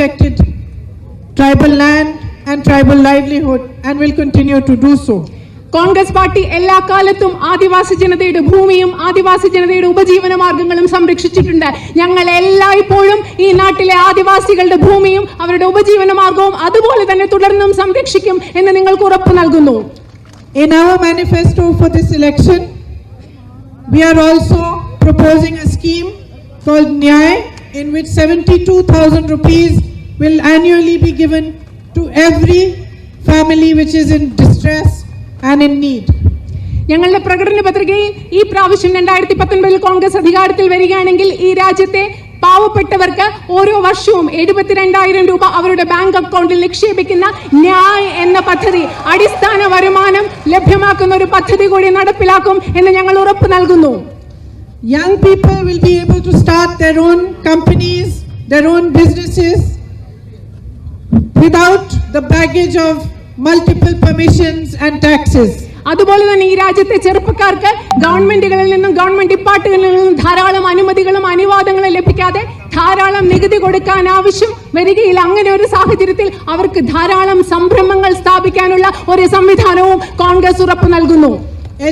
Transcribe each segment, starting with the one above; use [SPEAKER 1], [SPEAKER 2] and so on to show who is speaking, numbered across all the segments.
[SPEAKER 1] protected tribal land and tribal livelihood and will continue to do so.
[SPEAKER 2] Congress party എല്ലാ കാലത്തും ആദിവാസി ജനതയുടെ ഭൂമിയും ആദിവാസി ജനതയുടെ ഉപജീവന മാർഗങ്ങളും സംരക്ഷിച്ചിട്ടുണ്ട്. ഞങ്ങൾ എല്ലായ്പ്പോഴും ഈ നാട്ടിലെ ആദിവാസികളുടെ ഭൂമിയും അവരുടെ ഉപജീവന മാർഗവും അതുപോലെ തന്നെ തുടർന്നും സംരക്ഷിക്കും എന്ന് നിങ്ങൾക്ക് ഉറപ്പ് നൽകുന്നു.
[SPEAKER 1] In our manifesto for this election, we are also proposing a scheme called Nyay, in which 72,000 rupees will annually be given to every family which is in distress and in need.
[SPEAKER 2] ഞങ്ങളുടെ പ്രകടന പത്രികയിൽ ഈ പ്രാവശ്യം 2019 കോൺഗ്രസ് അധികാരത്തിൽ വരികയാണെങ്കിൽ ഈ രാജ്യത്തെ പാവപ്പെട്ടവർക്ക് ഓരോ വർഷവും 72,000 രൂപ അവരുടെ ബാങ്ക് അക്കൗണ്ടിൽ നിക്ഷേപിക്കുന്ന ന്യായ് എന്ന പദ്ധതി, അടിസ്ഥാന വരുമാനം ലഭ്യമാക്കുന്ന ഒരു പദ്ധതി കൂടി നടപ്പിലാക്കും എന്ന് ഞങ്ങൾ ഉറപ്പ് നൽകുന്നു.
[SPEAKER 1] Young people will be able to start their own companies, their own businesses without the baggage of multiple permissions and taxes.
[SPEAKER 2] അതുപോലെ തന്നെ ഈ രാജ്യത്തെ ചെറുപ്പക്കാർക്ക് ഗവൺമെന്റുകളിൽ നിന്നും ഗവൺമെന്റ് ഡിപ്പാർട്ട്മെന്റുകളിൽ നിന്നും ധാരാളം അനുമതികളും അനുവാദങ്ങളും ലഭിക്കാതെ ധാരാളം നികുതി കൊടുക്കാൻ ആവശ്യം വരികയില്ല. അങ്ങനെ ഒരു സാഹചര്യത്തിൽ അവർക്ക് ധാരാളം സംരംഭങ്ങൾ സ്ഥാപിക്കാനുള്ള ഒരു സംവിധാനവും കോൺഗ്രസ് ഉറപ്പ് നൽകുന്നു.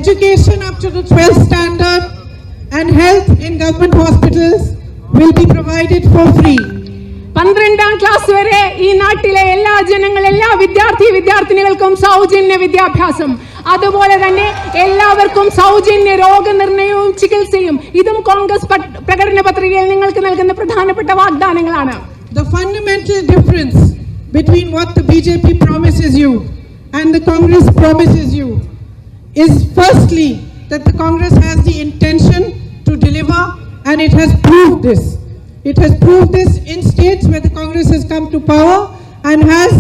[SPEAKER 1] Education up to the 12th standard and health in government hospitals will be provided for free.
[SPEAKER 2] 12ാം class വരെ ഈ നാട്ടിലെ എല്ലാ എല്ലാ വിദ്യാർത്ഥിനികൾക്കും സൗജന്യ വിദ്യാഭ്യാസം, അതുപോലെ തന്നെ എല്ലാവർക്കും സൗജന്യ രോഗനിർണയവും ചികിത്സയും. ഇതും കോൺഗ്രസ് പ്രകടന പത്രികയിൽ നിങ്ങൾക്ക് നൽകുന്ന പ്രധാനപ്പെട്ട വാഗ്ദാനങ്ങളാണ്.
[SPEAKER 1] The fundamental difference between what the BJP promises you and the Congress promises you is firstly that the Congress has the intention to deliver, and it has proved this. It has proved this in states where the Congress has come to power and has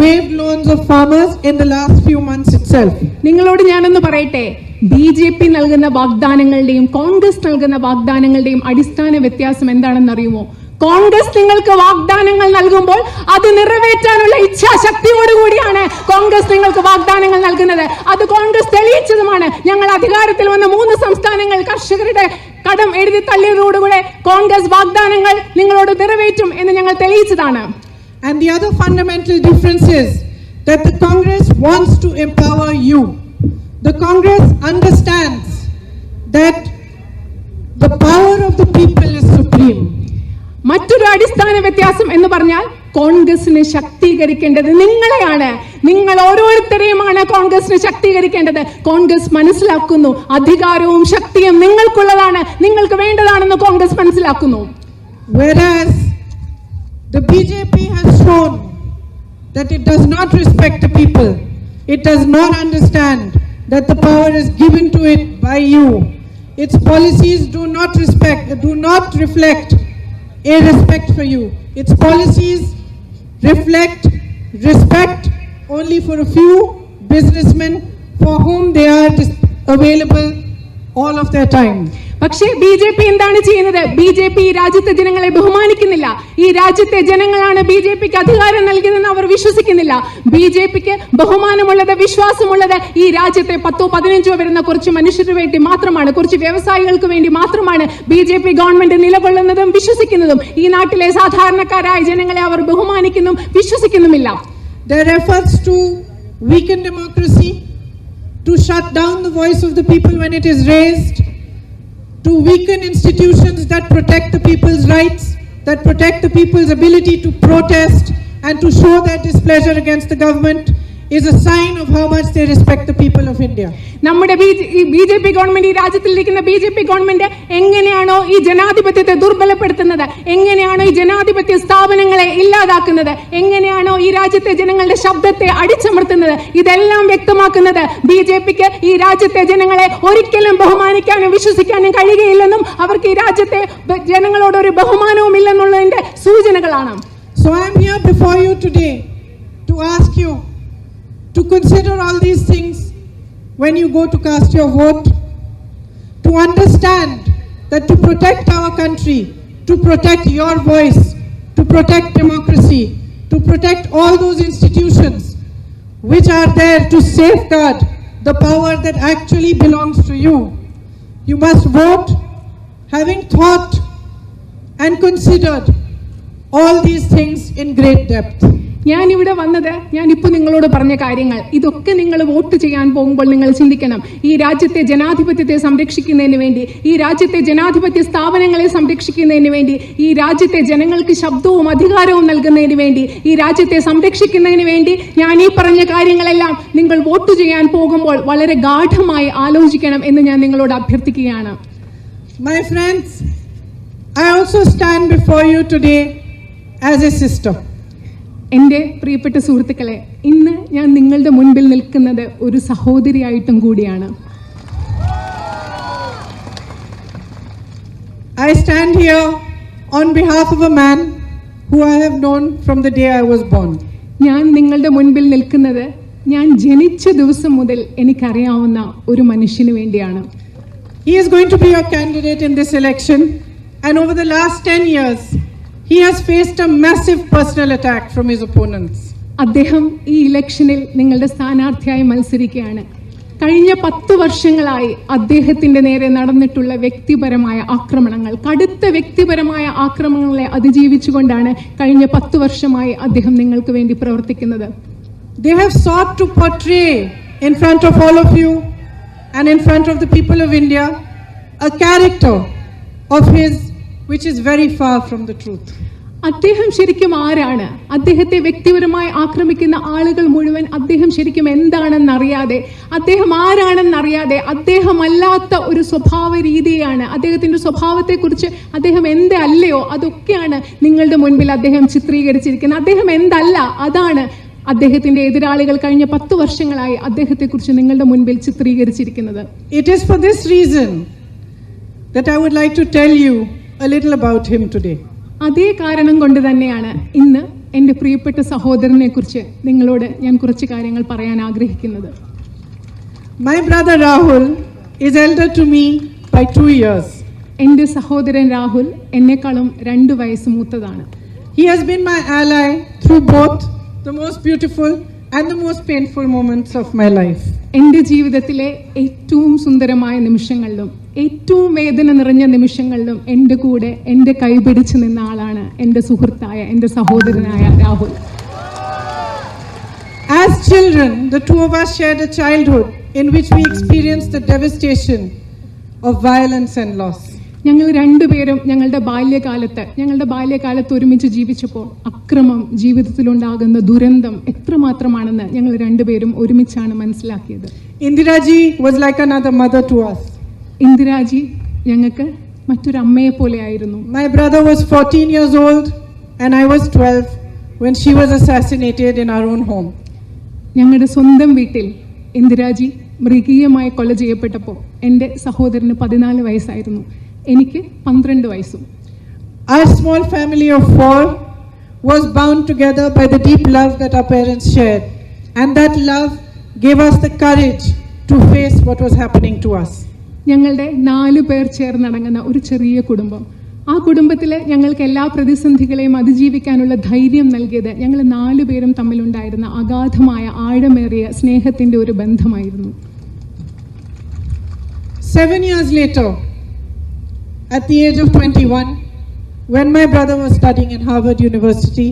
[SPEAKER 1] waived loans of farmers in the last few months itself.
[SPEAKER 2] നിങ്ങളോട് ഞാനൊന്ന് പറയട്ടെ, BJP നൽകുന്ന വാഗ്ദാനങ്ങളുടെയും കോൺഗ്രസ് നൽകുന്ന വാഗ്ദാനങ്ങളുടെയും അടിസ്ഥാന വ്യത്യാസം എന്താണെന്ന് അറിയുമോ? കോൺഗ്രസ് നിങ്ങൾക്ക് വാഗ്ദാനങ്ങൾ നൽകുമ്പോൾ അത് നിറവേറ്റാനുള്ള ഇച്ഛാശക്തിയോടുകൂടിയാണ് കോൺഗ്രസ് നിങ്ങൾക്ക് വാഗ്ദാനങ്ങൾ നൽകുന്നത്. അത് കോൺഗ്രസ് തെളിയിച്ചതുമാണ്. ഞങ്ങൾ അധികാരത്തിൽ വന്ന 3 സംസ്ഥാനങ്ങൾ കർഷകരുടെ കടം എഴുതി തള്ളിയതോടുകൂടെ കോൺഗ്രസ് വാഗ്ദാനങ്ങൾ നിങ്ങളോട് നിറവേറ്റും എന്ന് ഞങ്ങൾ തെളിയിച്ചതാണ്.
[SPEAKER 1] And the other fundamental difference is that the Congress wants to empower you. The Congress understands that the power of the people is supreme.
[SPEAKER 2] മറ്റൊരു അടിസ്ഥാന വ്യത്യാസം എന്ന് പറഞ്ഞാൽ കോൺഗ്രസിനെ ശക്തീകരിക്കേണ്ടത് നിങ്ങളെയാണ്. നിങ്ങൾ ഓരോരുത്തരെയുമാണ് കോൺഗ്രസിനെ ശക്തീകരിക്കേണ്ടത്. കോൺഗ്രസ് മനസ്സിലാക്കുന്നു അധികാരവും ശക്തിയും നിങ്ങൾക്കുള്ളതാണ്, നിങ്ങൾക്ക് വേണ്ടതാണെന്ന് കോൺഗ്രസ് മനസ്സിലാക്കുന്നു.
[SPEAKER 1] Whereas the BJP has shown that it does not respect the people. It does not understand that the power is given to it by you. Its policies do not reflect a respect for you. Its policies reflect respect only for a few businessmen for whom they are available all of their time.
[SPEAKER 2] പക്ഷേ BJP എന്താണ് ചെയ്യുന്നത്? BJP രാജ്യത്തെ ജനങ്ങളെ ബഹുമാനിക്കുന്നില്ല. ഈ രാജ്യത്തെ ജനങ്ങളാണ് ബിജെപിക്ക് അധികാരം നൽകിയതെന്ന് അവർ വിശ്വസിക്കുന്നില്ല. ബിജെപിക്ക് ബഹുമാനമുള്ളത്, വിശ്വാസമുള്ളത് ഈ രാജ്യത്തെ 10-15 വരുന്ന കുറച്ച് മനുഷ്യർക്ക് വേണ്ടി മാത്രമാണ്, കുറച്ച് വ്യവസായികൾക്ക് വേണ്ടി മാത്രമാണ് ബിജെപി ഗവൺമെന്റ് നിലകൊള്ളുന്നതും വിശ്വസിക്കുന്നതും. ഈ നാട്ടിലെ സാധാരണക്കാരായ ജനങ്ങളെ അവർ ബഹുമാനിക്കുന്നതും വിശ്വസിക്കുന്നുമില്ല.
[SPEAKER 1] Their efforts to weaken democracy, to shut down the voice of the people when it is raised, to weaken institutions that protect the people's rights, that protect the people's ability to protest and to show their displeasure against the government, is a sign of how much they respect the people of India.
[SPEAKER 2] നമ്മുടെ BJP government, ഈ രാജ്യത്തിലിരിക്കുന്ന BJP government എങ്ങനെയാണോ ഈ ജനാധിപത്യത്തെ ദുർബലപ്പെടുത്തുന്നത്, എങ്ങനെയാണോ ഈ ജനാധിപത്യ സ്ഥാപനങ്ങളെ ഇല്ലാതാക്കുന്നത്, എങ്ങനെയാണോ ഈ രാജ്യത്തെ ജനങ്ങളുടെ ശബ്ദത്തെ അടിച്ചമർത്തുന്നത്, ഇതെല്ലാം വ്യക്തമാക്കുന്നത് ബിജെപിക്ക് ഈ രാജ്യത്തെ ജനങ്ങളെ ഒരിക്കലും ബഹുമാനിക്കാനും വിശ്വസിക്കാനും കഴിയുകയില്ലെന്നും അവർക്ക് ഈ രാജ്യത്തെ ജനങ്ങളോട് ഒരു ബഹുമാനവും ഇല്ലെന്നുള്ളതിന്റെ സൂചനകളാണ്.
[SPEAKER 1] So I am here before you today to ask you to consider all these things when you go to cast your vote, to understand that to protect our country, to protect your voice, to protect democracy, to protect all those institutions which are there to safeguard the power that actually belongs to you, you must vote having thought and considered all these things in great depth.
[SPEAKER 2] ഞാൻ ഇവിടെ വന്നത്, ഞാനിപ്പോൾ നിങ്ങളോട് പറഞ്ഞ കാര്യങ്ങൾ ഇതൊക്കെ നിങ്ങൾ vote ചെയ്യാൻ പോകുമ്പോൾ നിങ്ങൾ ചിന്തിക്കണം. ഈ രാജ്യത്തെ ജനാധിപത്യത്തെ സംരക്ഷിക്കുന്നതിന് വേണ്ടി, ഈ രാജ്യത്തെ ജനാധിപത്യ സ്ഥാപനങ്ങളെ സംരക്ഷിക്കുന്നതിന് വേണ്ടി, ഈ രാജ്യത്തെ ജനങ്ങൾക്ക് ശബ്ദവും അധികാരവും നൽകുന്നതിന് വേണ്ടി, ഈ രാജ്യത്തെ സംരക്ഷിക്കുന്നതിന് വേണ്ടി ഞാൻ ഈ പറഞ്ഞ കാര്യങ്ങളെല്ലാം നിങ്ങൾ വോട്ട് ചെയ്യാൻ പോകുമ്പോൾ വളരെ ഗാഢമായി ആലോചിക്കണം എന്ന് ഞാൻ നിങ്ങളോട് അഭ്യർത്ഥിക്കുകയാണ്.
[SPEAKER 1] My friends, I also stand before you today as a sister.
[SPEAKER 2] എൻ്റെ പ്രിയപ്പെട്ട സുഹൃത്തുക്കളെ, ഇന്ന് ഞാൻ നിങ്ങളുടെ മുൻപിൽ നിൽക്കുന്നത് ഒരു സഹോദരിയായിട്ടും കൂടിയാണ്.
[SPEAKER 1] I stand here on behalf of a man who I have known from the day I was born.
[SPEAKER 2] ഞാൻ നിങ്ങളുടെ മുൻപിൽ നിൽക്കുന്നത് ഞാൻ ജനിച്ച ദിവസം മുതൽ എനിക്കറിയാവുന്ന ഒരു മനുഷ്യന് വേണ്ടിയാണ്.
[SPEAKER 1] He is going to be your candidate in this election, and over the last 10 years he has faced a massive personal attack from his opponents. അദ്ദേഹം ഈ ഇലക്ഷനിൽ നിങ്ങളുടെ സ്ഥാനാർത്ഥിയായി മത്സരിക്കുകയാണ്. കഴിഞ്ഞ 10 വർഷങ്ങളായി അദ്ദേഹത്തിന്റെ നേരെ നടന്നിട്ടുള്ള വ്യക്തിപരമായ ആക്രമണങ്ങൾ, കടുത്ത വ്യക്തിപരമായ ആക്രമണങ്ങളെ അതിജീവിച്ചുകൊണ്ടാണ് കഴിഞ്ഞ 10 വർഷമായി അദ്ദേഹം നിങ്ങൾക്ക് വേണ്ടി പ്രവർത്തിക്കുന്നത്. They have sought to portray in front of all of you and in front of the people of India a character of his which is very far from the truth. അദ്ദേഹം ശരിക്കും ആരാണ്? അദ്ദേഹത്തെ വ്യക്തിപരമായി ആക്രമിക്കുന്ന ആളുകൾ മുഴുവൻ അദ്ദേഹം ശരിക്കും എന്താണെന്നറിയാതെ, അദ്ദേഹം ആരാണെന്നറിയാതെ, അദ്ദേഹമല്ലാത്ത ഒരു സ്വഭാവ രീതിയാണ്, അദ്ദേഹത്തിന്റെ സ്വഭാവത്തെക്കുറിച്ച് അദ്ദേഹം എന്തല്ലയോ അതൊക്കെയാണ് നിങ്ങളുടെ മുൻപിൽ അദ്ദേഹം ചിത്രീകരിച്ചിരിക്കുന്നത്. അദ്ദേഹം എന്തല്ല അതാണ് അദ്ദേഹത്തിന്റെ എതിരാളികൾ കഴിഞ്ഞ 10 വർഷങ്ങളായി അദ്ദേഹത്തെക്കുറിച്ച് നിങ്ങളുടെ മുൻപിൽ ചിത്രീകരിച്ചിരിക്കുന്നത്. It is for this reason that I would like to tell you a little about him today. അതേ കാരണം കൊണ്ട് തന്നെയാണ് ഇന്ന് എൻ്റെ പ്രിയപ്പെട്ട സഹോദരനെ കുറിച്ച് നിങ്ങളോട് ഞാൻ കുറച്ച് കാര്യങ്ങൾ പറയാൻ ആഗ്രഹിക്കുന്നത്. My brother Rahul is elder to me by 2 years. എൻ്റെ സഹോദരൻ രാഹുൽ എന്നെക്കാളും 2 വയസ്സ് മൂത്തതാണ്. He has been my ally through both the most beautiful and the most painful moments of my life. എൻ്റെ ജീവിതത്തിലെ ഏറ്റവും സുന്ദരമായ നിമിഷങ്ങളിലും ഏറ്റവും വേദന നിറഞ്ഞ നിമിഷങ്ങളിലും എൻ്റെ കൂടെ എൻ്റെ കൈപിടിച്ച് നിന്ന ആളാണ് എൻ്റെ സുഹൃത്തായ എൻ്റെ സഹോദരനായ Rahul. As children, the two of us shared a childhood in which we experienced the devastation of violence and loss. ഞങ്ങൾ രണ്ടുപേരും ഞങ്ങളുടെ ബാല്യകാലത്ത് ഒരുമിച്ച് ജീവിച്ചപ്പോൾ അക്രമം, ജീവിതത്തിലുണ്ടാകുന്ന ദുരന്തം എത്രമാത്രമാണെന്ന് ഞങ്ങൾ രണ്ടുപേരും ഒരുമിച്ചാണ് മനസ്സിലാക്കിയത്. Indiraji was like another mother to us. Indiraji ഞങ്ങൾക്ക് മറ്റൊരു അമ്മയെ പോലെയായിരുന്നു. My brother was 14 years old and I was 12 when she was assassinated in our own home. ഞങ്ങളുടെ സ്വന്തം വീട്ടിൽ ഇന്ദിരാജി മൃഗീയമായി കൊല ചെയ്യപ്പെട്ടപ്പോൾ എൻ്റെ സഹോദരന് 14 വയസ്സായിരുന്നു, എനിക്ക് 12 വയസ്സും. Our small family of 4 was bound together by the deep love that our parents shared, and that love gave us the courage to face what was happening to us. ഞങ്ങളുടെ 4 പേർ ചേർന്നടങ്ങുന്ന ഒരു ചെറിയ കുടുംബം, ആ കുടുംബത്തിൽ ഞങ്ങൾക്ക് എല്ലാ പ്രതിസന്ധികളെയും അതിജീവിക്കാനുള്ള ധൈര്യം നൽകിയത് ഞങ്ങൾ 4 പേരും തമ്മിലുണ്ടായിരുന്ന അഗാധമായ ആഴമേറിയ സ്നേഹത്തിന്റെ ഒരു ബന്ധമായിരുന്നു. 7 years later, at the age of 21, when my brother was studying in Harvard University,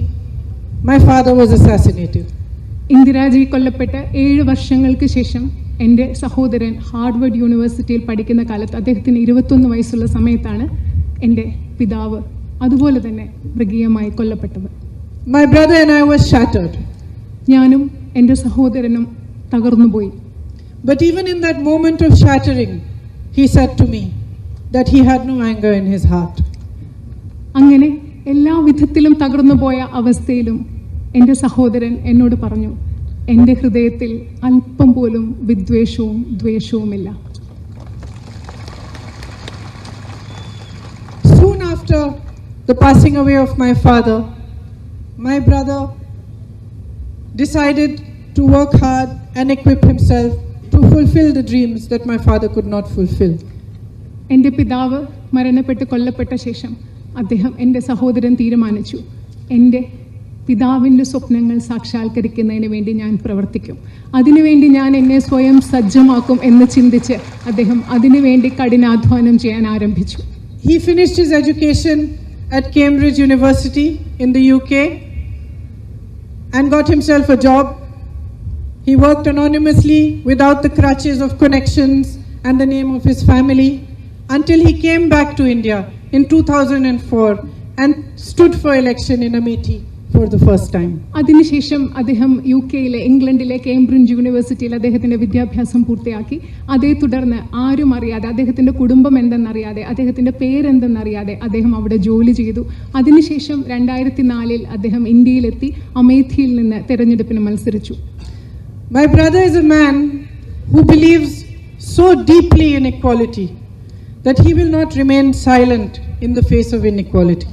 [SPEAKER 1] my father was assassinated. Indiraji കൊല്ലപ്പെട്ട് 7 വർഷങ്ങൾക്ക് ശേഷം എൻ്റെ സഹോദരൻ ഹാർവർഡ് യൂണിവേഴ്സിറ്റിയിൽ പഠിക്കുന്ന കാലത്ത്, അദ്ദേഹത്തിന് 21 വയസ്സുള്ള സമയത്താണ് എൻ്റെ പിതാവ് അതുപോലെ തന്നെ മൃഗീയമായി കൊല്ലപ്പെട്ടത്. My brother and I were shattered. ഞാനും എൻ്റെ സഹോദരനും തകർന്നുപോയി. But even in that moment of shattering, he said to me that he had no anger in his heart. അങ്ങനെ എല്ലാ വിധത്തിലും തകർന്നുപോയ അവസ്ഥയിലും എൻ്റെ സഹോദരൻ എന്നോട് പറഞ്ഞു, എൻ്റെ ഹൃദയത്തിൽ അല്പം പോലും വിദ്വേഷവും ദ്വേഷവുമില്ല. Soon after the passing away of my father, my brother decided to work hard and equip himself to fulfill the dreams that my father could not fulfill. എൻ്റെ പിതാവ് മരണപ്പെട്ട് കൊല്ലപ്പെട്ട ശേഷം എൻ്റെ സഹോദരൻ തീരുമാനിച്ചു, എൻ്റെ പിതാവിൻ്റെ സ്വപ്നങ്ങൾ സാക്ഷാത്കരിക്കുന്നതിന് വേണ്ടി ഞാൻ പ്രവർത്തിക്കും, അതിനുവേണ്ടി ഞാൻ എന്നെ സ്വയം സജ്ജമാക്കും എന്ന് ചിന്തിച്ച് അദ്ദേഹം അതിനുവേണ്ടി കഠിനാധ്വാനം ചെയ്യാൻ ആരംഭിച്ചു. He finished his education at Cambridge University in the UK and got himself a job. He worked anonymously without the crutches of connections and the name of his family until he came back to India in 2004 and stood for election in Amethi for the first time.
[SPEAKER 2] അതിനുശേഷം അദ്ദേഹം UK-യിലെ ഇംഗ്ലണ്ടിലെ Cambridge യൂണിവേഴ്സിറ്റിയിൽ അദ്ദേഹത്തിന്റെ വിദ്യാഭ്യാസം പൂർത്തിയാക്കി. അതേ തുടർന്ന് ആരും അറിയാതെ, അദ്ദേഹത്തിന്റെ കുടുംബം എന്തെന്നറിയാതെ, അദ്ദേഹത്തിന്റെ പേരെന്തെന്നറിയാതെ അദ്ദേഹം അവിടെ ജോലി ചെയ്തു. അതിനുശേഷം 2004-ൽ അദ്ദേഹം ഇന്ത്യയിലെത്തി അമേഠിയിൽ നിന്ന് തെരഞ്ഞെടുപ്പിന് മത്സരിച്ചു.
[SPEAKER 1] My brother is a man who believes so deeply in equality that he will not remain silent in the face of inequality.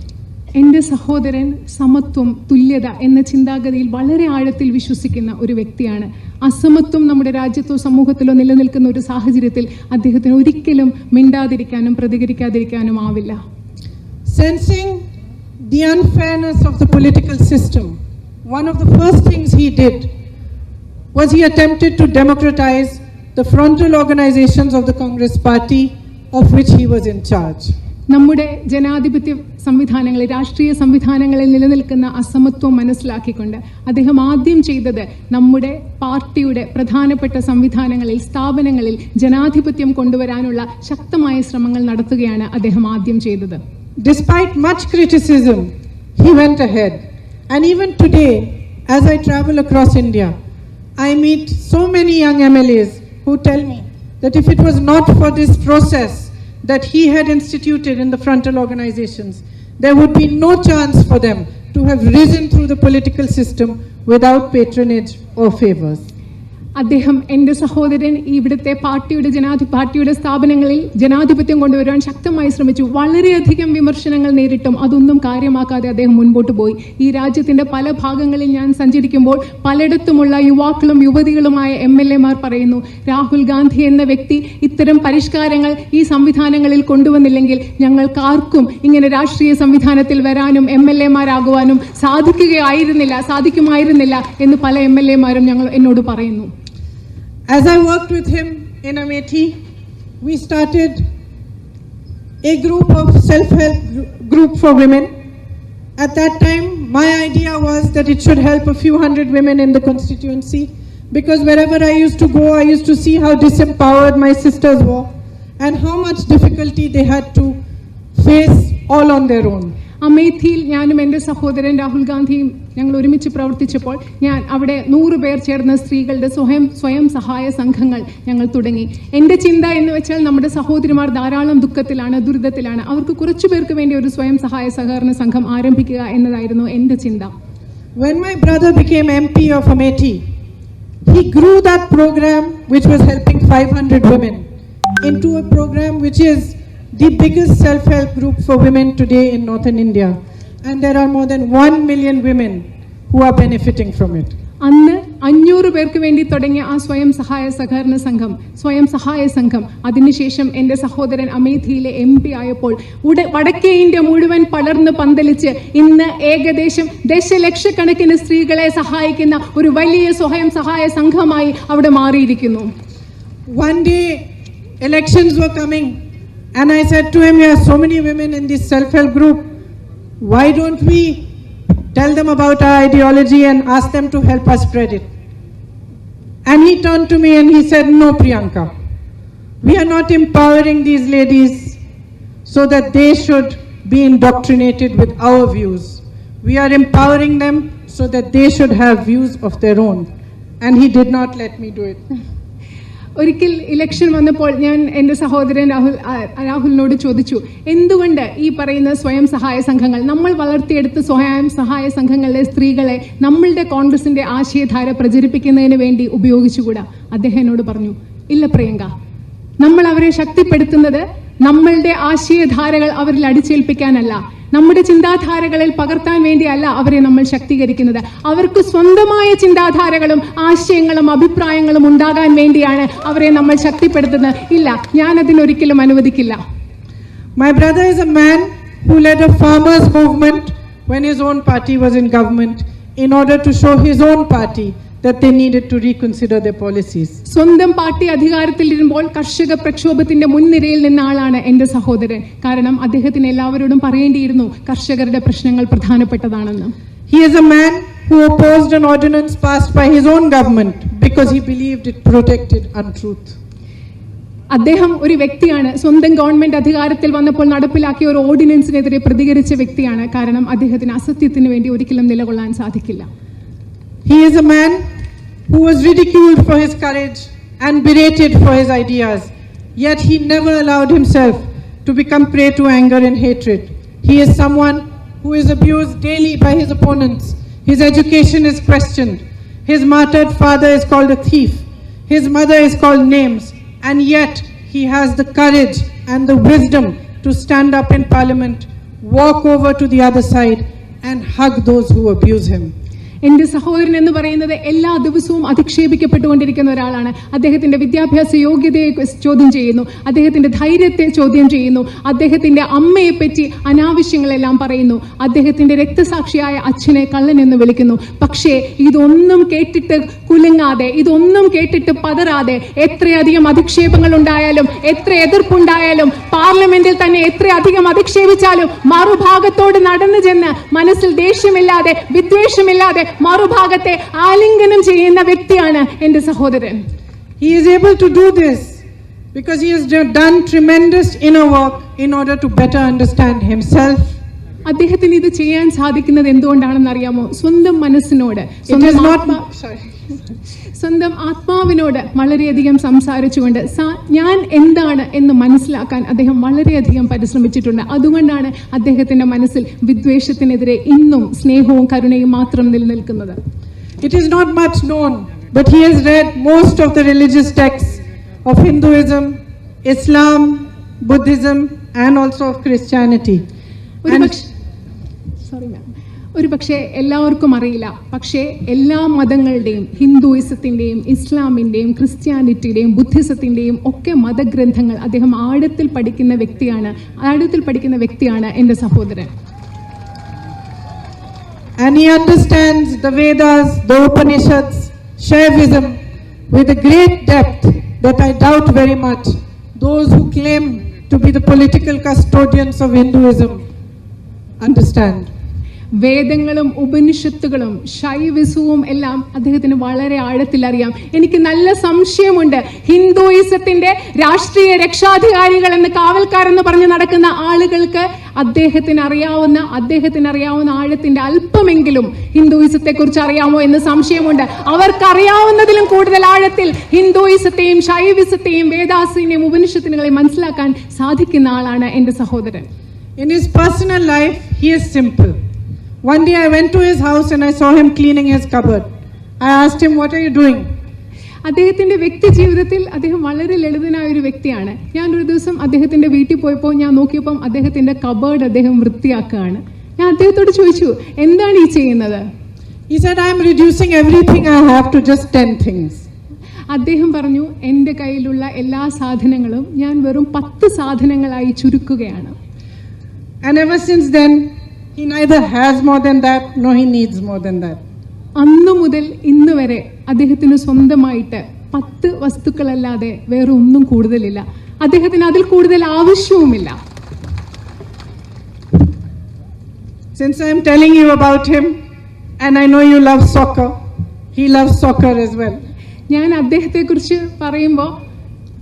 [SPEAKER 2] എൻ്റെ സഹോദരൻ സമത്വം, തുല്യത എന്ന ചിന്താഗതിയിൽ വളരെ ആഴത്തിൽ വിശ്വസിക്കുന്ന ഒരു വ്യക്തിയാണ്. അസമത്വം നമ്മുടെ രാജ്യത്തോ സമൂഹത്തിലോ നിലനിൽക്കുന്ന ഒരു സാഹചര്യത്തിൽ അദ്ദേഹത്തിന് ഒരിക്കലും മിണ്ടാതിരിക്കാനും പ്രതികരിക്കാതിരിക്കാനും ആവില്ല.
[SPEAKER 1] Sensing the unfairness of the political system, one of the first things he did was he attempted to democratize the frontal organizations of the Congress party of which he was in charge.
[SPEAKER 2] നമ്മുടെ ജനാധിപത്യ സംവിധാനങ്ങളിൽ, രാഷ്ട്രീയ സംവിധാനങ്ങളിൽ നിലനിൽക്കുന്ന അസമത്വം മനസ്സിലാക്കിക്കൊണ്ട് അദ്ദേഹം ആദ്യം ചെയ്തത് നമ്മുടെ പാർട്ടിയുടെ പ്രധാനപ്പെട്ട സംവിധാനങ്ങളിൽ, സ്ഥാപനങ്ങളിൽ ജനാധിപത്യം കൊണ്ടുവരാനുള്ള ശക്തമായ ശ്രമങ്ങൾ നടത്തുകയാണ് അദ്ദേഹം ആദ്യം ചെയ്തത്.
[SPEAKER 1] Despite much criticism, he went ahead. And even today, as I travel across India, I meet so many young MLAs who tell me that if it was not for this process that he had instituted in the frontal organizations, there would be no chance for them to have risen through the political system without patronage or favors.
[SPEAKER 2] അദ്ദേഹം, എൻ്റെ സഹോദരൻ, ഇവിടുത്തെ പാർട്ടിയുടെ സ്ഥാപനങ്ങളിൽ ജനാധിപത്യം കൊണ്ടുവരാൻ ശക്തമായി ശ്രമിച്ചു. വളരെയധികം വിമർശനങ്ങൾ നേരിട്ടും അതൊന്നും കാര്യമാക്കാതെ അദ്ദേഹം മുൻപോട്ട് പോയി. ഈ രാജ്യത്തിന്റെ പല ഭാഗങ്ങളിൽ ഞാൻ സഞ്ചരിക്കുമ്പോൾ പലയിടത്തുമുള്ള യുവാക്കളും യുവതികളുമായ MLA-മാർ പറയുന്നു, രാഹുൽ ഗാന്ധി എന്ന വ്യക്തി ഇത്തരം പരിഷ്കാരങ്ങൾ ഈ സംവിധാനങ്ങളിൽ കൊണ്ടുവന്നില്ലെങ്കിൽ ഞങ്ങൾക്കാർക്കും ഇങ്ങനെ രാഷ്ട്രീയ സംവിധാനത്തിൽ വരാനും MLA-മാരാകുവാനും സാധിക്കുമായിരുന്നില്ല എന്ന് പല MLA-മാരും എന്നോട് പറയുന്നു.
[SPEAKER 1] As I worked with him in Amethi, we started a group of self-help group for women. At that time, my idea was that it should help a few hundred women in the constituency, because wherever I used to go, I used to see how disempowered my sisters were and how much difficulty they had to face all on their own.
[SPEAKER 2] അമേഠിയിൽ ഞാനും എൻ്റെ സഹോദരൻ രാഹുൽ ഗാന്ധിയും ഞങ്ങൾ ഒരുമിച്ച് പ്രവർത്തിച്ചപ്പോൾ ഞാൻ അവിടെ 100 പേർ ചേർന്ന സ്ത്രീകളുടെ സ്വയം സഹായ സംഘങ്ങൾ ഞങ്ങൾ തുടങ്ങി. എൻ്റെ ചിന്ത എന്ന് വെച്ചാൽ നമ്മുടെ സഹോദരിമാർ ധാരാളം ദുഃഖത്തിലാണ്, ദുരിതത്തിലാണ്. അവർക്ക് കുറച്ചു പേർക്ക് വേണ്ടി ഒരു സ്വയം സഹായ സഹകരണ സംഘം ആരംഭിക്കുക എന്നതായിരുന്നു എൻ്റെ ചിന്ത.
[SPEAKER 1] When my brother became MP of Amethi, he grew that program which was helping 500 women into a program which is the biggest self-help group for women today in northern India, and there are more than 1 million women who are benefiting from it.
[SPEAKER 2] അന്ന് 500 പേർക്ക് വേണ്ടി തുടങ്ങിയ ആ സ്വയം സഹായ സംഘം അതിനുശേഷം എൻ്റെ സഹോദരൻ അമേഠിയിലെ MP ആയപ്പോൾ വടക്കേ ഇന്ത്യ മുഴുവൻ പടർന്ന് പന്തലിച്ച് ഇന്ന് ഏകദേശം ദശലക്ഷക്കണക്കിന് സ്ത്രീകളെ സഹായിക്കുന്ന ഒരു വലിയ സ്വയം സഹായ സംഘമായി അവിടെ മാറിയിരിക്കുന്നു.
[SPEAKER 1] One day elections were coming, and I said to him, there are so many women in this self-help group, why don't we tell them about our ideology and ask them to help us spread it? And he turned to me and he said, no, Priyanka, we are not empowering these ladies so that they should be indoctrinated with our views. We are empowering them so that they should have views of their own. And he did not let me do it.
[SPEAKER 2] ഒരിക്കൽ election വന്നപ്പോൾ ഞാൻ എൻ്റെ സഹോദരൻ രാഹുലിനോട് ചോദിച്ചു, എന്തുകൊണ്ട് ഈ പറയുന്ന സ്വയം സഹായ സംഘങ്ങൾ, നമ്മൾ വളർത്തിയെടുത്ത സ്വയം സഹായ സംഘങ്ങളിലെ സ്ത്രീകളെ നമ്മളുടെ കോൺഗ്രസിന്റെ ആശയധാര പ്രചരിപ്പിക്കുന്നതിന് വേണ്ടി ഉപയോഗിച്ചുകൂടാ? അദ്ദേഹം എന്നോട് പറഞ്ഞു, ഇല്ല പ്രിയങ്ക, നമ്മൾ അവരെ ശക്തിപ്പെടുത്തുന്നത് നമ്മളുടെ ആശയധാരകൾ അവരിൽ അടിച്ചേൽപ്പിക്കാനല്ല, നമ്മുടെ ചിന്താധാരകളിൽ പകർത്താൻ വേണ്ടിയല്ല അവരെ നമ്മൾ ശക്തീകരിക്കുന്നത്. അവർക്ക് സ്വന്തമായ ചിന്താധാരകളും ആശയങ്ങളും അഭിപ്രായങ്ങളും ഉണ്ടാകാൻ വേണ്ടിയാണ് അവരെ നമ്മൾ ശക്തിപ്പെടുത്തുന്നത്. ഇല്ല, ഞാൻ അതിനൊരിക്കലും അനുവദിക്കില്ല.
[SPEAKER 1] My brother is a man who led a farmers movement when his own party was in government in order to show his own party that they needed to reconsider their policies.
[SPEAKER 2] സ്വന്തം party അധികാരത്തിലിരുമ്പോൾ കർഷക പ്രക്ഷോഭത്തിന്റെ മുൻനിരയിൽ നിന്ന ആളാണ് എന്റെ സഹോദരൻ. കാരണം അദ്ദേഹത്തിന് എല്ലാവരോടും പറയേണ്ടിയിരുന്നു കർഷകരുടെ പ്രശ്നങ്ങൾ പ്രധാനപ്പെട്ടതാണെന്ന്.
[SPEAKER 1] He is a man who opposed an ordinance passed by his own government because he believed it protected untruth.
[SPEAKER 2] അദ്ദേഹം ഒരു വ്യക്തിയാണ്, സ്വന്തം ഗവൺമെന്റ് അധികാരത്തിൽ വന്നപ്പോൾ നടപ്പിലാക്കിയ ഒരു ഓർഡിനൻസിനെതിരെ പ്രതികരിച്ച വ്യക്തിയാണ്. കാരണം അദ്ദേഹത്തിന് അസത്യത്തിന് വേണ്ടി ഒരിക്കലും നിലകൊള്ളാൻ സാധിക്കില്ല.
[SPEAKER 1] He is a man who was ridiculed for his courage and berated for his ideas, yet he never allowed himself to become prey to anger and hatred. He is someone who is abused daily by his opponents. His education is questioned. His martyred father is called a thief. His mother is called names. And yet he has the courage and the wisdom to stand up in parliament, walk over to the other side and hug those who abuse him.
[SPEAKER 2] എന്റെ സഹോദരൻ എന്ന് പറയുന്നത് എല്ലാ ദിവസവും അധിക്ഷേപിക്കപ്പെട്ടുകൊണ്ടിരിക്കുന്ന ഒരാളാണ്. അദ്ദേഹത്തിന്റെ വിദ്യാഭ്യാസ യോഗ്യതയെ ചോദ്യം ചെയ്യുന്നു, അദ്ദേഹത്തിന്റെ ധൈര്യത്തെ ചോദ്യം ചെയ്യുന്നു, അദ്ദേഹത്തിന്റെ അമ്മയെ പറ്റി അനാവശ്യങ്ങളെല്ലാം പറയുന്നു, അദ്ദേഹത്തിന്റെ രക്തസാക്ഷിയായ അച്ഛനെ കള്ളൻ എന്ന് വിളിക്കുന്നു. പക്ഷേ ഇതൊന്നും കേട്ടിട്ട് കുലുങ്ങാതെ, ഇതൊന്നും കേട്ടിട്ട് പതറാതെ, എത്രയധികം അധിക്ഷേപങ്ങൾ ഉണ്ടായാലും, എത്ര എതിർപ്പുണ്ടായാലും, പാർലമെന്റിൽ തന്നെ എത്രയധികം അധിക്ഷേപിച്ചാലും മറുഭാഗത്തോട് നടന്നു ചെന്ന് മനസ്സിൽ ദേഷ്യമില്ലാതെ, വിദ്വേഷമില്ലാതെ മറുഭാഗത്തെ ആലിംഗനം ചെയ്യുന്ന വ്യക്തിയാണ് എന്റെ സഹോദരൻ.
[SPEAKER 1] He is able to do this because he has done tremendous inner work in order to better understand himself.
[SPEAKER 2] അദ്ദേഹത്തിന് ഇത് ചെയ്യാൻ സാധിക്കുന്നത് എന്തുകൊണ്ടാണെന്ന് അറിയാമോ? സ്വന്തം മനസ്സിനോട്, സ്വന്തം ആത്മാവിനോട് വളരെയധികം സംസാരിച്ചുകൊണ്ട് ഞാൻ എന്താണ് എന്ന് മനസ്സിലാക്കാൻ അദ്ദേഹം വളരെയധികം പരിശ്രമിച്ചിട്ടുണ്ട്. അതുകൊണ്ടാണ് അദ്ദേഹത്തിന്റെ മനസ്സിൽ വിദ്വേഷത്തിനെതിരെ ഇന്നും സ്നേഹവും കരുണയും മാത്രം നിലനിൽക്കുന്നത്.
[SPEAKER 1] It is not much known, but he has read most of the religious texts of Hinduism, Islam, Buddhism and also of Christianity.
[SPEAKER 2] ഒരു പക്ഷേ എല്ലാവർക്കും അറിയില്ല, പക്ഷേ എല്ലാ മതങ്ങളുടെയും, ഹിന്ദുയിസത്തിന്റെയും ഇസ്ലാമിന്റെയും ക്രിസ്ത്യാനിറ്റിയുടെയും ബുദ്ധിസത്തിന്റെയും ഒക്കെ മതഗ്രന്ഥങ്ങൾ അദ്ദേഹം ആഴത്തിൽ പഠിക്കുന്ന വ്യക്തിയാണ് എന്റെ സഹോദരൻ.
[SPEAKER 1] And he understands the Vedas, the Upanishads, Shaivism with a great depth that I doubt very much those who claim to be the political custodians of Hinduism understand.
[SPEAKER 2] വേദങ്ങളും ഉപനിഷത്തുകളും ശൈവിസവും എല്ലാം അദ്ദേഹത്തിന് വളരെ ആഴത്തിൽ അറിയാം. എനിക്ക് നല്ല സംശയമുണ്ട്, ഹിന്ദുയിസത്തിന്റെ രാഷ്ട്രീയ രക്ഷാധികാരികൾ എന്ന് കാവൽക്കാരെന്ന് പറഞ്ഞ് നടക്കുന്ന ആളുകൾക്ക് അദ്ദേഹത്തിന് അറിയാവുന്ന ആഴത്തിന്റെ അല്പമെങ്കിലും ഹിന്ദുയിസത്തെ കുറിച്ച് അറിയാമോ എന്ന് സംശയമുണ്ട്. അവർക്കറിയാവുന്നതിലും കൂടുതൽ ആഴത്തിൽ ഹിന്ദുയിസത്തെയും ശൈവിസത്തെയും വേദാസിനെയും ഉപനിഷത്തിനെയും മനസ്സിലാക്കാൻ സാധിക്കുന്ന ആളാണ് എന്റെ സഹോദരൻ.
[SPEAKER 1] In his personal life, he is simple. One day I went to his house and I saw him cleaning his cupboard. I asked him, "What are you doing?"
[SPEAKER 2] അദ്ദേഹത്തിന്റെ വ്യക്തി ജീവിതത്തിൽ അദ്ദേഹം വളരെ ലളിതനായ ഒരു വ്യക്തിയാണ്. ഞാൻ ഒരു ദിവസം അദ്ദേഹത്തിന്റെ വീട്ടിൽ പോയപ്പോൾ ഞാൻ നോക്കിയപ്പോൾ അദ്ദേഹത്തിന്റെ കബേർഡ് അദ്ദേഹം വൃത്തിയാക്കുകയാണ്. ഞാൻ അദ്ദേഹത്തോട് ചോദിച്ചു, എന്താണ് ഈ ചെയ്യുന്നത്?
[SPEAKER 1] He said, "I am reducing everything I have to just 10 things."
[SPEAKER 2] അദ്ദേഹം പറഞ്ഞു, എൻ്റെ കയ്യിലുള്ള എല്ലാ സാധനങ്ങളും ഞാൻ വെറും 10 സാധനങ്ങളായി ചുരുക്കുകയാണ്.
[SPEAKER 1] And ever since then, he neither has more than that, nor he needs more than that.
[SPEAKER 2] അന്നു മുതൽ ഇന്ന് വരെ അദ്ദേഹത്തിന് സ്വന്തമായിട്ട് 10 വസ്തുക്കളല്ലാതെ വേറെ ഒന്നും കൂടുതലില്ല. അദ്ദേഹത്തിന് അതിൽ കൂടുതൽ ആവശ്യവുമില്ല.
[SPEAKER 1] Since I am telling you about him, and I know you love soccer, he loves soccer as well.
[SPEAKER 2] ഞാൻ അദ്ദേഹത്തെക്കുറിച്ച് പറയുമ്പോൾ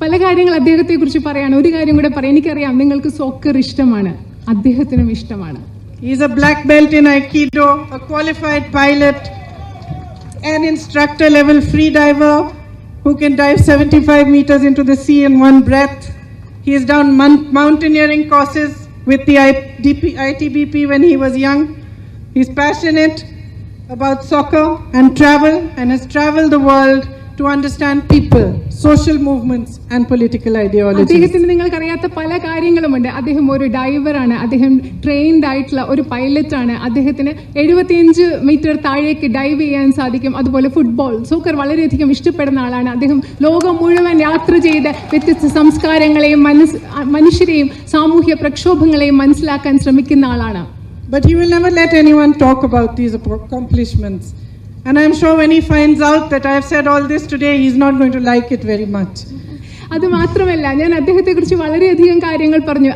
[SPEAKER 2] പല കാര്യങ്ങൾ അദ്ദേഹത്തെക്കുറിച്ച് പറയാണ്. ഒരു കാര്യം കൂടെ പറയാം, എനിക്കറിയാം നിങ്ങൾക്ക് സോക്കർ ഇഷ്ടമാണ്, അദ്ദേഹത്തിനും ഇഷ്ടമാണ്.
[SPEAKER 1] He is a black belt in Aikido, a qualified pilot, an instructor level free diver who can dive 75 meters into the sea in one breath. He has done mountaineering courses with the ITBP when he was young. He is passionate about soccer and travel and has traveled the world to understand people, social movements and political ideologies.
[SPEAKER 2] അദ്ദേഹത്തിന് നിങ്ങൾക്കറിയാത്ത പല കാര്യങ്ങളുമുണ്ട്. അദ്ദേഹം ഒരു ഡൈവറാണ്, അദ്ദേഹം trained ആയിട്ടുള്ള ഒരു പൈലറ്റാണ്, അദ്ദേഹത്തിന് 75 metre താഴേക്ക് ഡൈവ് ചെയ്യാൻ സാധിക്കും. അതുപോലെ ഫുട്ബോൾ, സോക്കർ വളരെയധികം ഇഷ്ടപ്പെടുന്ന ആളാണ്. അദ്ദേഹം ലോകം മുഴുവൻ യാത്ര ചെയ്ത് വ്യത്യസ്ത സംസ്കാരങ്ങളെയും മനുഷ്യരെയും സാമൂഹ്യ പ്രക്ഷോഭങ്ങളെയും മനസ്സിലാക്കാൻ ശ്രമിക്കുന്ന ആളാണ്.
[SPEAKER 1] But he will never let anyone talk about these accomplishments And I'm sure when he finds out that I have said all this today, he's not going to like it very much.
[SPEAKER 2] അത് മാത്രമല്ല, ഞാൻ അദ്ദേഹത്തെക്കുറിച്ച് വളരെയധികം കാര്യങ്ങൾ പറഞ്ഞു.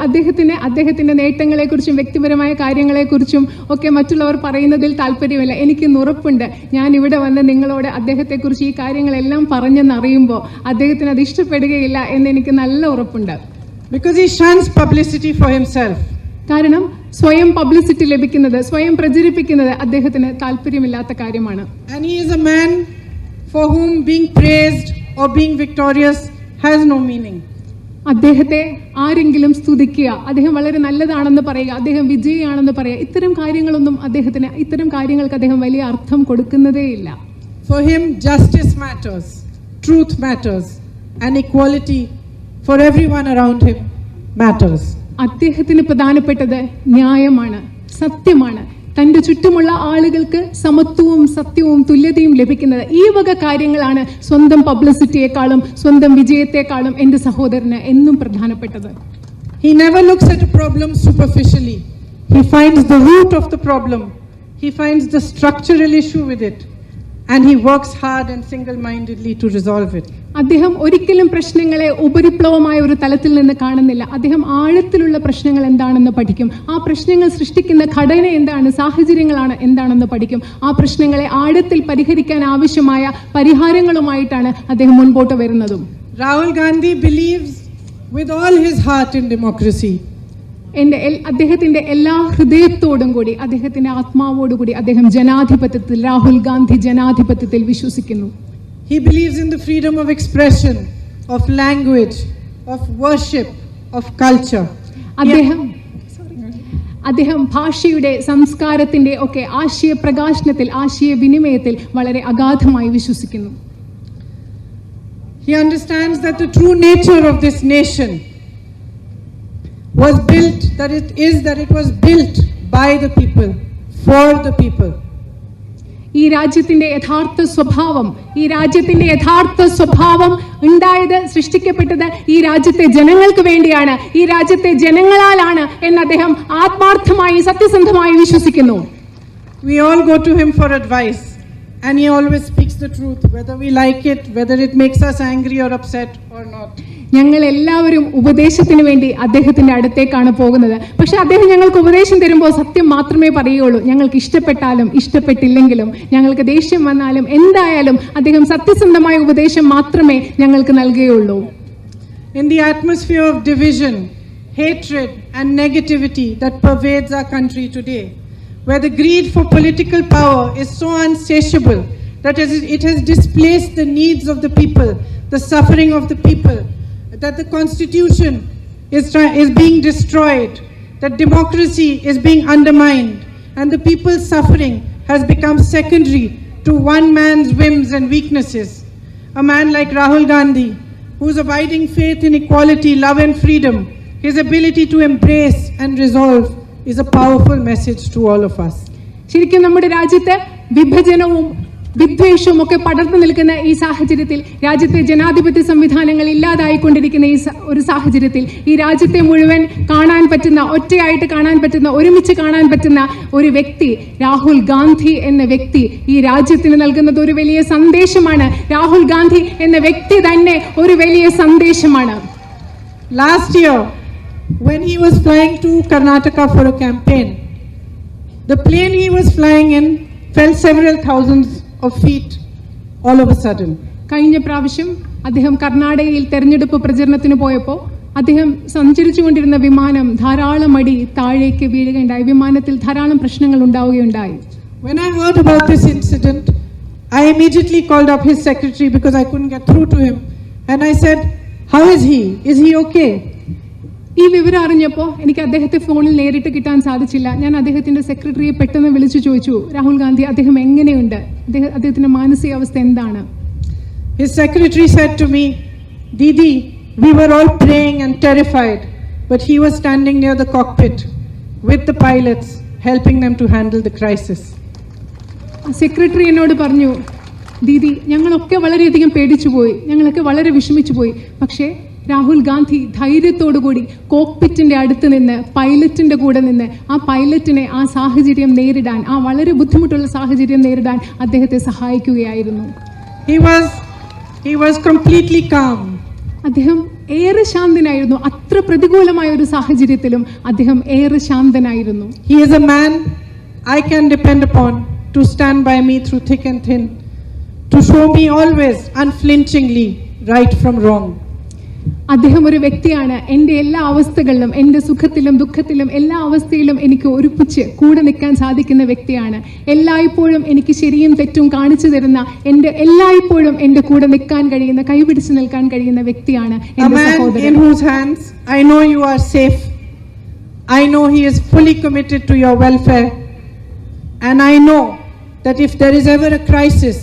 [SPEAKER 2] അദ്ദേഹത്തിന്റെ നേട്ടങ്ങളെക്കുറിച്ചും വ്യക്തിപരമായ കാര്യങ്ങളെക്കുറിച്ചും ഒക്കെ മറ്റുള്ളവർ പറയുന്നതിൽ താല്പര്യമില്ല. എനിക്കിന്ന് ഉറപ്പുണ്ട്, ഞാൻ ഇവിടെ വന്ന് നിങ്ങളോട് അദ്ദേഹത്തെക്കുറിച്ച് ഈ കാര്യങ്ങളെല്ലാം പറഞ്ഞെന്നറിയുമ്പോൾ അദ്ദേഹത്തിന് അത് ഇഷ്ടപ്പെടുകയില്ല എന്ന് എനിക്ക് നല്ല ഉറപ്പുണ്ട്.
[SPEAKER 1] Because he shuns publicity for himself.
[SPEAKER 2] കാരണം സ്വയം പബ്ലിസിറ്റി ലഭിക്കുന്നത്, സ്വയം പ്രചരിപ്പിക്കുന്നത് അദ്ദേഹത്തിന് താല്പര്യമില്ലാത്ത കാര്യമാണ്.
[SPEAKER 1] And he is a man for whom being praised or being victorious has no meaning.
[SPEAKER 2] അദ്ദേഹത്തെ ആരെങ്കിലും സ്തുതിക്കുക, അദ്ദേഹം വളരെ നല്ലതാണെന്ന് പറയുക, അദ്ദേഹം വിജയിയാണെന്ന് പറയുക, ഇത്തരം കാര്യങ്ങൾക്ക് അദ്ദേഹം വലിയ അർത്ഥം കൊടുക്കുന്നതേയില്ല.
[SPEAKER 1] For him, justice matters, truth matters, and equality for everyone around him matters.
[SPEAKER 2] അദ്ദേഹത്തിന് പ്രധാനപ്പെട്ടത് ന്യായമാണ്, സത്യമാണ്. തന്റെ ചുറ്റുമുള്ള ആളുകൾക്ക് സമത്വവും സത്യവും തുല്യതയും ലഭിക്കുന്നത്. ഈ വക കാര്യങ്ങളാണ് സ്വന്തം പബ്ലിസിറ്റിയെക്കാളും സ്വന്തം വിജയത്തെക്കാളും എന്റെ സഹോദരന് എന്നും പ്രധാനപ്പെട്ടത്.
[SPEAKER 1] He never looks at a problem superficially. He finds the root of the problem. He finds the structural issue with it. And he works hard and single-mindedly to resolve it.
[SPEAKER 2] അദ്ദേഹം ഒരിക്കലും പ്രശ്നങ്ങളെ ഉപരിപ്ലവമായ ഒരു തലത്തിൽ നിന്ന് കാണുന്നില്ല. അദ്ദേഹം ആഴത്തിലുള്ള പ്രശ്നങ്ങൾ എന്താണെന്ന് പഠിക്കും. ആ പ്രശ്നങ്ങൾ സൃഷ്ടിക്കുന്ന ഘടന എന്താണ്, സാഹചര്യങ്ങളാണ് എന്താണെന്ന് പഠിക്കും. ആ പ്രശ്നങ്ങളെ ആഴത്തിൽ പരിഹരിക്കാൻ ആവശ്യമായ പരിഹാരങ്ങളുമായിട്ടാണ് അദ്ദേഹം മുൻപോട്ട് വരുന്നതും.
[SPEAKER 1] Rahul Gandhi believes with all his heart in democracy.
[SPEAKER 2] അദ്ദേഹത്തിന്റെ എല്ലാ ഹൃദയത്തോടും കൂടി, അദ്ദേഹത്തിന്റെ ആത്മാവോടുകൂടി അദ്ദേഹം ജനാധിപത്യത്തിൽ, രാഹുൽ ഗാന്ധി ജനാധിപത്യത്തിൽ വിശ്വസിക്കുന്നു.
[SPEAKER 1] He believes in the freedom of expression, of language, of worship, of culture.
[SPEAKER 2] അദ്ദേഹം ഭാഷയുടെ, സംസ്കാരത്തിന്റെ ഒക്കെ ആശയപ്രകാശനത്തിൽ, ആശയവിനിമയത്തിൽ വളരെ അഗാധമായി വിശ്വസിക്കുന്നു.
[SPEAKER 1] He understands that the true nature of this nation was built, that it was built by the people, for the people.
[SPEAKER 2] ഈ രാജ്യത്തിന്റെ യഥാർത്ഥ സ്വഭാവം ഉണ്ടായത്, സൃഷ്ടിക്കപ്പെട്ടത് ഈ രാജ്യത്തെ ജനങ്ങൾക്ക് വേണ്ടിയാണ്, ഈ രാജ്യത്തെ ജനങ്ങളാലാണ് എന്ന് അദ്ദേഹം ആത്മാർത്ഥമായി സത്യസന്ധമായി വിശ്വസിക്കുന്നു.
[SPEAKER 1] We all go to him for advice, and he always speaks the truth, whether we like it, whether it makes us angry or upset or not.
[SPEAKER 2] ഞങ്ങൾ എല്ലാവരും ഉപദേശത്തിന് വേണ്ടി അദ്ദേഹത്തിന്റെ അടുത്തേക്കാണ് പോകുന്നത്. പക്ഷെ അദ്ദേഹം ഞങ്ങൾക്ക് ഉപദേശം തരുമ്പോൾ സത്യം മാത്രമേ പറയുകയുള്ളൂ. ഞങ്ങൾക്ക് ഇഷ്ടപ്പെട്ടാലും ഇഷ്ടപ്പെട്ടില്ലെങ്കിലും, ഞങ്ങൾക്ക് ദേഷ്യം വന്നാലും എന്തായാലും അദ്ദേഹം സത്യസന്ധമായ ഉപദേശം മാത്രമേ ഞങ്ങൾക്ക് നൽകുകയുള്ളൂ.
[SPEAKER 1] In the atmosphere of division, hatred and negativity that pervades our country today, where the greed for political power is so insatiable that it has displaced the needs of the people, the suffering of the people, that the constitution is being destroyed, that democracy is being undermined, and the people's suffering has become secondary to one man's whims and weaknesses. A man like Rahul Gandhi, whose abiding faith in equality, love and freedom, his ability to embrace and resolve, is a powerful message to all of us.
[SPEAKER 2] ശരിക്കും നമ്മുടെ രാജ്യത്തെ വിഭജനവും വിദ്വേഷവും ഒക്കെ പടർന്നു നിൽക്കുന്ന ഈ സാഹചര്യത്തിൽ, രാജ്യത്തെ ജനാധിപത്യ സംവിധാനങ്ങൾ ഇല്ലാതായിക്കൊണ്ടിരിക്കുന്ന ഈ ഒരു സാഹചര്യത്തിൽ, ഈ രാജ്യത്തെ മുഴുവൻ കാണാൻ പറ്റുന്ന, ഒറ്റയായിട്ട് കാണാൻ പറ്റുന്ന, ഒരുമിച്ച് കാണാൻ പറ്റുന്ന ഒരു വ്യക്തി, രാഹുൽ ഗാന്ധി എന്ന വ്യക്തി ഈ രാജ്യത്തിന് നൽകുന്നത് ഒരു വലിയ സന്ദേശമാണ്. രാഹുൽ ഗാന്ധി എന്ന വ്യക്തി തന്നെ ഒരു വലിയ സന്ദേശമാണ്.
[SPEAKER 1] Last year, when he was flying to Karnataka for a campaign, the plane he was flying in fell several thousands of feet all of a sudden.
[SPEAKER 2] കഴിഞ്ഞ പ്രാവശ്യം അദ്ദേഹം കർണാടകയിൽ തെരഞ്ഞെടുപ്പ് പ്രചരണത്തിന് പോയപ്പോൾ അദ്ദേഹം സഞ്ചരിച്ചുകൊണ്ടിരുന്ന വിമാനം ധാരാളം അടി താഴേക്ക് വീഴുകയുണ്ടായി. വിമാനത്തിൽ ധാരാളം പ്രശ്നങ്ങൾ ഉണ്ടാവുകയുണ്ടായി.
[SPEAKER 1] When I heard about this incident, I immediately called up his secretary because I couldn't get through to him, and I said, "How is he? Is he okay?"
[SPEAKER 2] ഈ വിവരം അറിഞ്ഞപ്പോൾ എനിക്ക് അദ്ദേഹത്തെ ഫോണിൽ നേരിട്ട് കിട്ടാൻ സാധിച്ചില്ല. ഞാൻ അദ്ദേഹത്തിന്റെ സെക്രട്ടറിയെ പെട്ടെന്ന് വിളിച്ചു ചോദിച്ചു, രാഹുൽ ഗാന്ധി അദ്ദേഹം എങ്ങനെയുണ്ട്, അദ്ദേഹത്തിന്റെ മാനസികാവസ്ഥ എന്താണ്?
[SPEAKER 1] His secretary said to me, "Didi, we were all praying and terrified, but he was standing near the cockpit with the pilots, helping them to handle the crisis."
[SPEAKER 2] Secretary എന്നോട് പറഞ്ഞു, ദീദി, ഞങ്ങളൊക്കെ വളരെയധികം പേടിച്ചു പോയി, ഞങ്ങളൊക്കെ വളരെ വിഷമിച്ചു പോയി, പക്ഷേ രാഹുൽ ഗാന്ധി ധൈര്യത്തോടുകൂടി കോക്പിറ്റിന്റെ അടുത്ത് നിന്ന് പൈലറ്റിന്റെ കൂടെ നിന്ന് ആ പൈലറ്റിനെ ആ സാഹചര്യം നേരിടാൻ, ആ വളരെ ബുദ്ധിമുട്ടുള്ള സാഹചര്യം നേരിടാൻ അദ്ദേഹത്തെ സഹായിക്കുകയായിരുന്നു.
[SPEAKER 1] He was completely calm.
[SPEAKER 2] അദ്ദേഹം ഏറെ ശാന്തനായിരുന്നു. അത്ര പ്രതികൂലമായ ഒരു സാഹചര്യത്തിലും അദ്ദേഹം ഏറെ ശാന്തനായിരുന്നു.
[SPEAKER 1] He is a man I can depend upon to stand by me through thick and thin, to show me always unflinchingly right from wrong.
[SPEAKER 2] അദ്ദേഹം ഒരു വ്യക്തിയാണ് എൻ്റെ എല്ലാ അവസ്ഥകളിലും, എൻ്റെ സുഖത്തിലും ദുഃഖത്തിലും എല്ലാ അവസ്ഥയിലും എനിക്ക് ഒരുമിച്ച് കൂടെ നിൽക്കാൻ സാധിക്കുന്ന വ്യക്തിയാണ്. എല്ലായ്പ്പോഴും എനിക്ക് ശരിയും തെറ്റും കാണിച്ചു തരുന്ന, എല്ലായ്പ്പോഴും എൻ്റെ കൂടെ നിൽക്കാൻ കഴിയുന്ന, കൈപിടിച്ച് നിൽക്കാൻ കഴിയുന്ന വ്യക്തിയാണ് എൻ്റെ സഹോദരൻ.
[SPEAKER 1] In whose hands I know you are safe. I know he is fully committed to your welfare, and I know that if there is ever a crisis,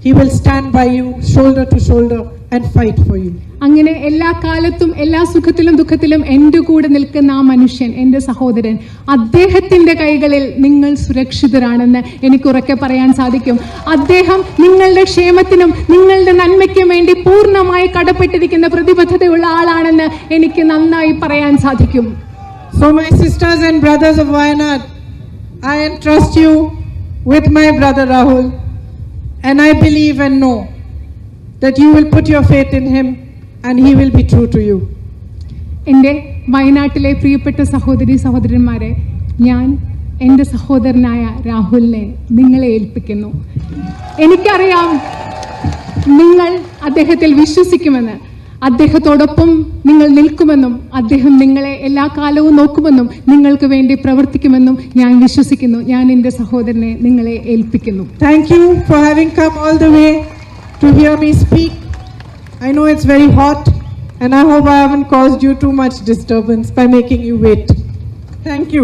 [SPEAKER 1] he will stand by you shoulder to shoulder and fight for you.
[SPEAKER 2] അങ്ങനെ എല്ലാ കാലത്തും എല്ലാ സുഖത്തിലും ദുഃഖത്തിലും എൻ്റെ കൂടെ നിൽക്കുന്ന ആ മനുഷ്യൻ, എൻ്റെ സഹോദരൻ, അദ്ദേഹത്തിൻ്റെ കൈകളിൽ നിങ്ങൾ സുരക്ഷിതരാണെന്ന് എനിക്ക് ഉറക്കെ പറയാൻ സാധിക്കും. അദ്ദേഹം നിങ്ങളുടെ ക്ഷേമത്തിനും നിങ്ങളുടെ നന്മയ്ക്കും വേണ്ടി പൂർണ്ണമായി കടപ്പെട്ടിരിക്കുന്ന പ്രതിബദ്ധതയുള്ള ആളാണെന്ന് എനിക്ക് നന്നായി പറയാൻ സാധിക്കും.
[SPEAKER 1] So my sisters and brothers of Wayanad, I entrust you with my brother Rahul, and I believe and know that you will put your faith in him and he will be true to you.
[SPEAKER 2] എൻ്റെ വയനാട്ടിലെ പ്രിയപ്പെട്ട സഹോദരി സഹോദരന്മാരെ, ഞാൻ എൻ്റെ സഹോദരനായ രാഹുലിനെ നിങ്ങളെ ഏൽപ്പിക്കുന്നു. എനിക്കറിയാം നിങ്ങൾ അദ്ദേഹത്തിൽ വിശ്വസിക്കുമെന്ന്, അദ്ദേഹത്തോടൊപ്പം നിങ്ങൾ നിൽക്കുമെന്നും അദ്ദേഹം നിങ്ങളെ എല്ലാ കാലവും നോക്കുമെന്നും നിങ്ങൾക്ക് വേണ്ടി പ്രവർത്തിക്കുമെന്നും ഞാൻ വിശ്വസിക്കുന്നു. ഞാൻ എൻ്റെ സഹോദരനെ നിങ്ങളെ ഏൽപ്പിക്കുന്നു.
[SPEAKER 1] Thank you for having come all the way to hear me speak. I know it's very hot and I hope I haven't caused you too much disturbance by making you wait. Thank you.